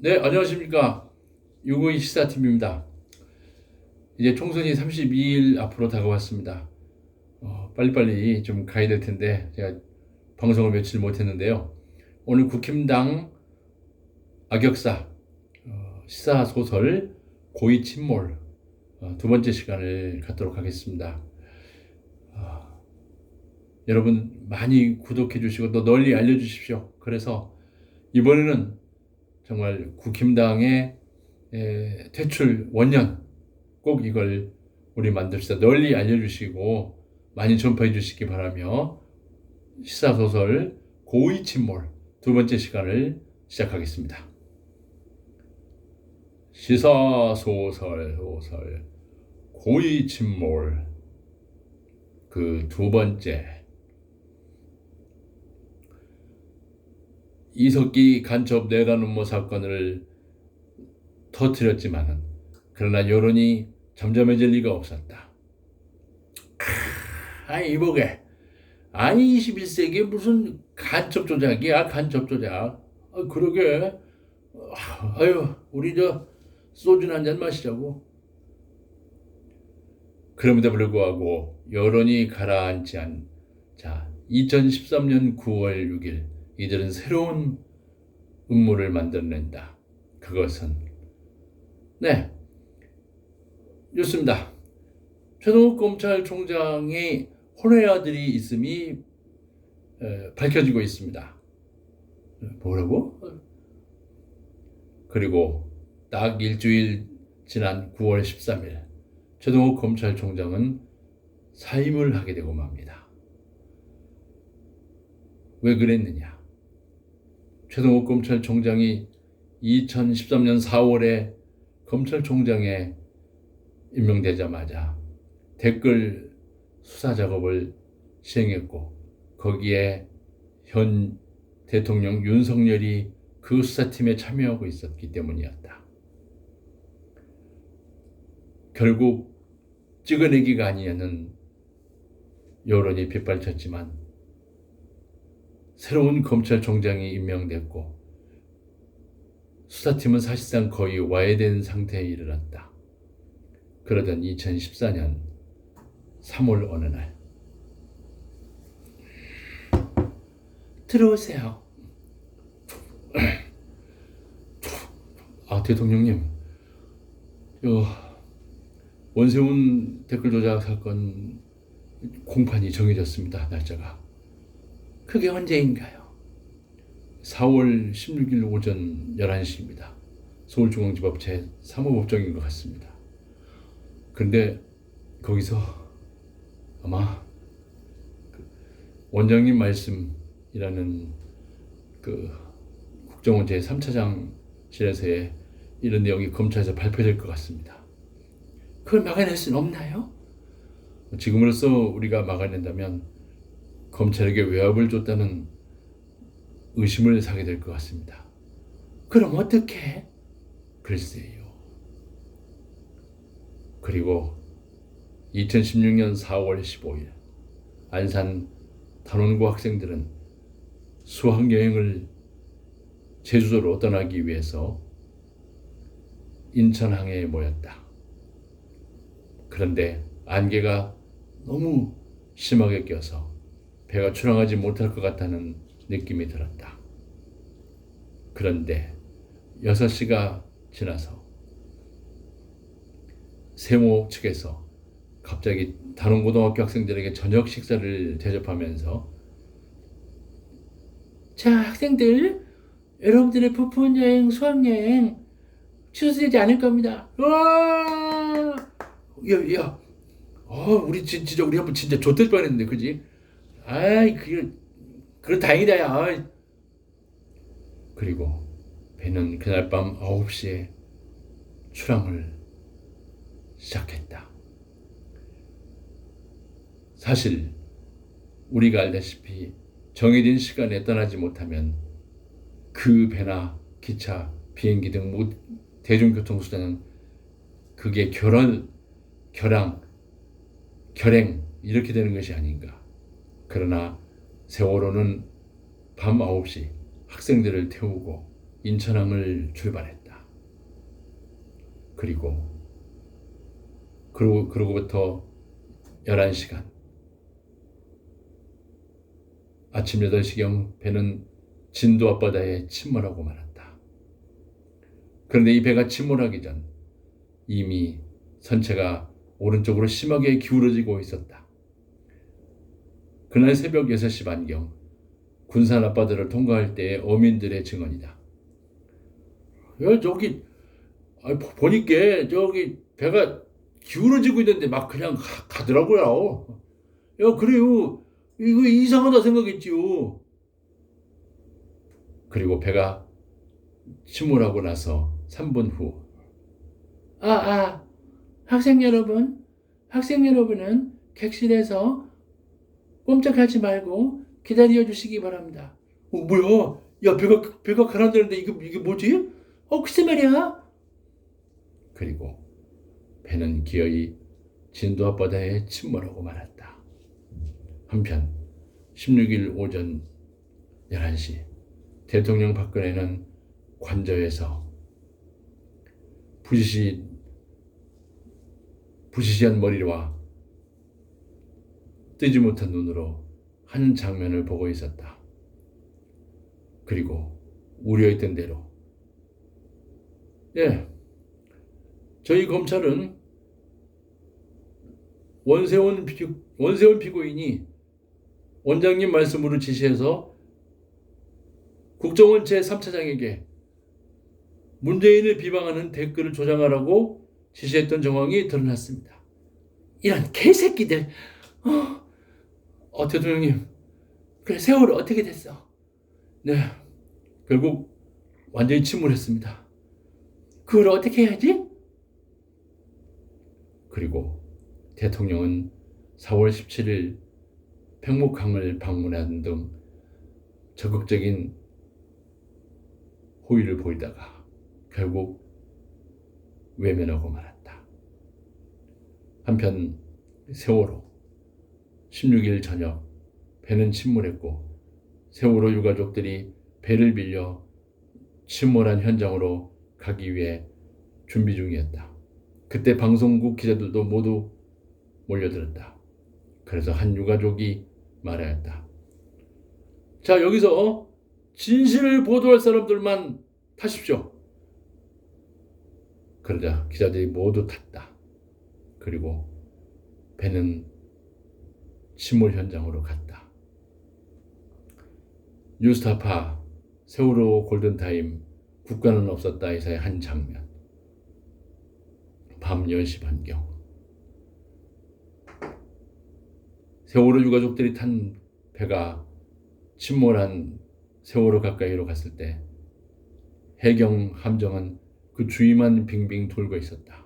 네, 안녕하십니까. 유고의 시사팀입니다. 이제 총선이 32일 앞으로 다가왔습니다. 빨리빨리 좀 가야 될 텐데, 제가 방송을 며칠 못했는데요. 오늘 국힘당 악역사, 시사소설 고의 침몰, 두 번째 시간을 갖도록 하겠습니다. 여러분 많이 구독해 주시고 또 널리 알려주십시오. 그래서 이번에는 정말 국힘당의 퇴출 원년 꼭 이걸 우리 만듭시다. 널리 알려주시고 많이 전파해 주시기 바라며 시사소설 고의 침몰 두 번째 시간을 시작하겠습니다. 시사소설 고의 침몰 그 두 번째. 이석기 간첩 내란 음모 사건을 터뜨렸지만은 그러나 여론이 잠잠해질 리가 없었다. 아니 이보게, 아니 21세기에 무슨 간첩 조작이야, 간첩 조작. 그러게. 아유, 우리 저 소주 한 잔 마시자고. 그럼에도 불구하고 여론이 가라앉지 않. 자, 2013년 9월 6일 이들은 새로운 음모를 만들어낸다. 그것은 좋습니다. 최동욱 검찰총장의 혼외아들이 있음이 밝혀지고 있습니다. 뭐라고? 그리고 딱 일주일 지난 9월 13일 최동욱 검찰총장은 사임을 하게 되고 맙니다. 왜 그랬느냐? 최동욱 검찰총장이 2013년 4월에 검찰총장에 임명되자마자 댓글 수사 작업을 시행했고 거기에 현 대통령 윤석열이 그 수사팀에 참여하고 있었기 때문이었다. 결국 찍어내기가 아니냐는 여론이 빗발쳤지만 새로운 검찰총장이 임명됐고 수사팀은 사실상 거의 와해된 상태에 이르렀다. 그러던 2014년 3월 어느 날 들어오세요. 대통령님, 원세훈 댓글 조작 사건 공판이 정해졌습니다. 날짜가. 그게 언제인가요? 4월 16일 오전 11시입니다. 서울중앙지법 제3호법정인 것 같습니다. 근데 거기서 아마 원장님 말씀이라는 그 국정원 제3차장실에서의 이런 내용이 검찰에서 발표될 것 같습니다. 그걸 막아낼 수는 없나요? 지금으로서 우리가 막아낸다면 검찰에게 외압을 줬다는 의심을 사게 될 것 같습니다. 그럼 어떻게? 글쎄요. 그리고 2016년 4월 15일 안산 단원고 학생들은 수학여행을 제주도로 떠나기 위해서 인천항해에 모였다. 그런데 안개가 너무 심하게 껴서 배가 출항하지 못할 것 같다는 느낌이 들었다. 그런데 6시가 지나서 세모 측에서 갑자기 단원고등학교 학생들에게 저녁 식사를 대접하면서 자, 학생들, 여러분들의 부푼 여행, 수학여행 취소되지 않을 겁니다. 와! 야, 우리 진짜 우리 한번 진짜 좆될 뻔했는데, 그지? 아이, 그래 다행이다, 야. 그리고 배는 그날 밤 9시에 출항을 시작했다. 사실 우리가 알다시피 정해진 시간에 떠나지 못하면 그 배나 기차, 비행기 등 대중교통수단은 그게 결행 이렇게 되는 것이 아닌가. 그러나 세월호는 밤 9시 학생들을 태우고 인천항을 출발했다. 그러고부터 11시간. 아침 8시경 배는 진도 앞바다에 침몰하고 말았다. 그런데 이 배가 침몰하기 전 이미 선체가 오른쪽으로 심하게 기울어지고 있었다. 그날 새벽 6시 반경 군산 앞바다를 통과할 때의 어민들의 증언이다. 야, 저기 보니까 저기 배가 기울어지고 있는데 막 그냥 가더라고요. 야, 그래요. 이거 이상하다 생각했지요. 그리고 배가 침몰하고 나서 3분 후, 학생 여러분은 객실에서 꼼짝하지 말고 기다려 주시기 바랍니다. 뭐야? 야, 배가 가라앉는데 이게 뭐지? 글쎄 말이야. 그리고 배는 기어이 진도 앞바다에 침몰하고 말았다. 한편 16일 오전 11시 대통령 박근혜는 관저에서 부시시한 머리와 뜨지 못한 눈으로 한 장면을 보고 있었다. 그리고 우려했던 대로 저희 검찰은 원세훈 피고인이 원장님 말씀으로 지시해서 국정원 제3차장에게 문재인을 비방하는 댓글을 조장하라고 지시했던 정황이 드러났습니다. 이런 개새끼들. 대통령님, 그래 세월호 어떻게 됐어? 네, 결국 완전히 침몰했습니다. 그걸 어떻게 해야지? 그리고 대통령은 4월 17일 팽목항을 방문하는 등 적극적인 호의를 보이다가 결국 외면하고 말았다. 한편 세월호 16일 저녁 배는 침몰했고 세월호 유가족들이 배를 빌려 침몰한 현장으로 가기 위해 준비 중이었다. 그때 방송국 기자들도 모두 몰려들었다. 그래서 한 유가족이 말하였다. 자, 여기서 진실을 보도할 사람들만 타십시오. 그러자 기자들이 모두 탔다. 그리고 배는 침몰 현장으로 갔다. 뉴스타파 세월호 골든타임 국가는 없었다에서의 한 장면. 밤 10시 반경 세월호 유가족들이 탄 배가 침몰한 세월호 가까이로 갔을 때 해경 함정은 그 주위만 빙빙 돌고 있었다.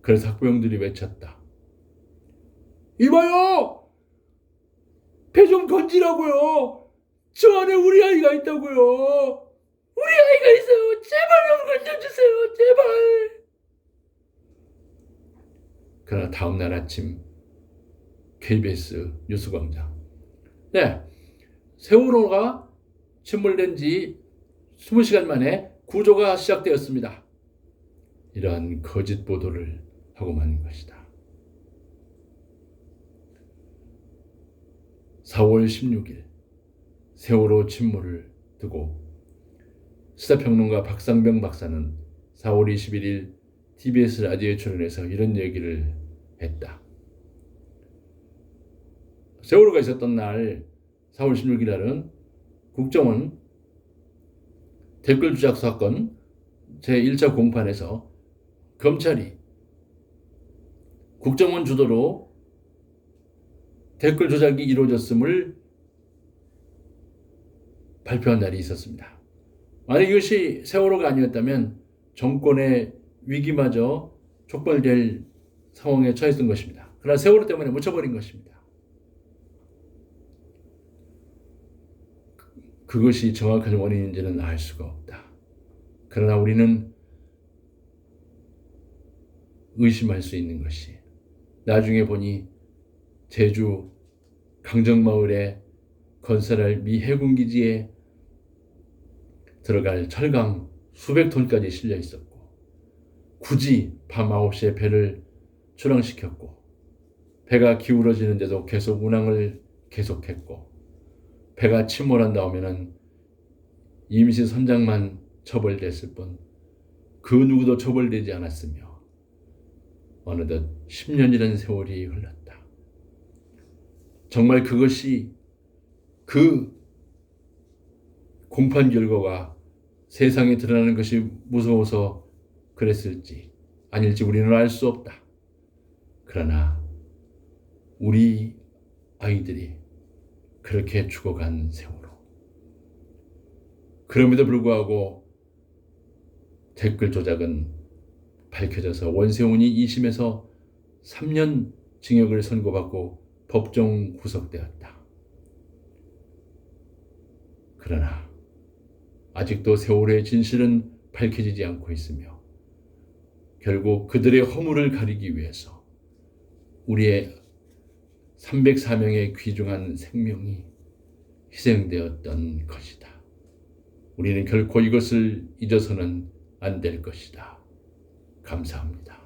그래서 학부형들이 외쳤다. 이봐요! 배 좀 건지라고요! 저 안에 우리 아이가 있다고요! 우리 아이가 있어요! 제발 좀 건져주세요! 제발! 그러나 다음날 아침 KBS 뉴스광장. 세월호가 침몰된 지 20시간 만에 구조가 시작되었습니다. 이러한 거짓 보도를 하고 만 것이다. 4월 16일 세월호 침몰을 두고 시사평론가 박상병 박사는 4월 21일 TBS 라디오에 출연해서 이런 얘기를 했다. 세월호가 있었던 날 4월 16일 날은 국정원 댓글 조작 사건 제1차 공판에서 검찰이 국정원 주도로 댓글 조작이 이루어졌음을 발표한 날이 있었습니다. 만약 이것이 세월호가 아니었다면 정권의 위기마저 촉발될 상황에 처했던 것입니다. 그러나 세월호 때문에 묻혀버린 것입니다. 그것이 정확한 원인인지는 알 수가 없다. 그러나 우리는 의심할 수 있는 것이 나중에 보니 제주 강정마을에 건설할 미 해군기지에 들어갈 철강 수백 톤까지 실려 있었고, 굳이 밤 9시에 배를 출항시켰고, 배가 기울어지는데도 계속 운항을 계속했고, 배가 침몰한 다음에는 임시 선장만 처벌됐을 뿐 그 누구도 처벌되지 않았으며, 어느덧 10년이라는 세월이 흘렀다. 정말 그것이 그 공판 결과가 세상에 드러나는 것이 무서워서 그랬을지 아닐지 우리는 알 수 없다. 그러나 우리 아이들이 그렇게 죽어간 세월호. 그럼에도 불구하고 댓글 조작은 밝혀져서 원세훈이 2심에서 3년 징역을 선고받고 법정 구속되었다. 그러나 아직도 세월호의 진실은 밝혀지지 않고 있으며, 결국 그들의 허물을 가리기 위해서 우리의 304명의 귀중한 생명이 희생되었던 것이다. 우리는 결코 이것을 잊어서는 안 될 것이다. 감사합니다.